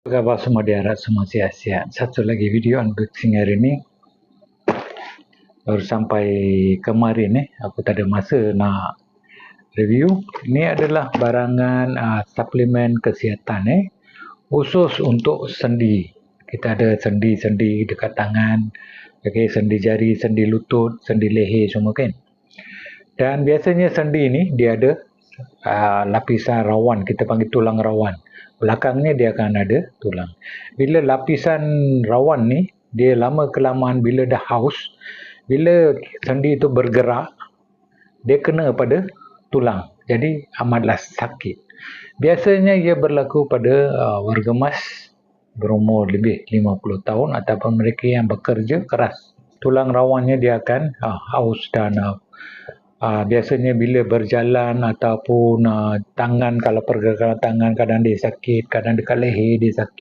Apa khabar semua, diharap semua sihat-sihat. Satu lagi video unboxing hari ni. Baru sampai kemarin aku tak ada masa nak review. Ini adalah barangan suplemen kesihatan khusus untuk sendi. Kita ada sendi-sendi dekat tangan, okay, sendi jari, sendi lutut, sendi leher semua kan. Dan biasanya sendi ni dia ada lapisan rawan, kita panggil tulang rawan. Belakangnya dia akan ada tulang. Bila lapisan rawan ni, dia lama kelamaan bila dah haus, bila sendi itu bergerak, dia kena pada tulang. Jadi amatlah sakit. Biasanya ia berlaku pada warga emas berumur lebih 50 tahun ataupun mereka yang bekerja keras. Tulang rawannya dia akan haus dan biasanya bila berjalan ataupun tangan, kalau pergerakan tangan kadang dia sakit, kadang dekat leher dia sakit.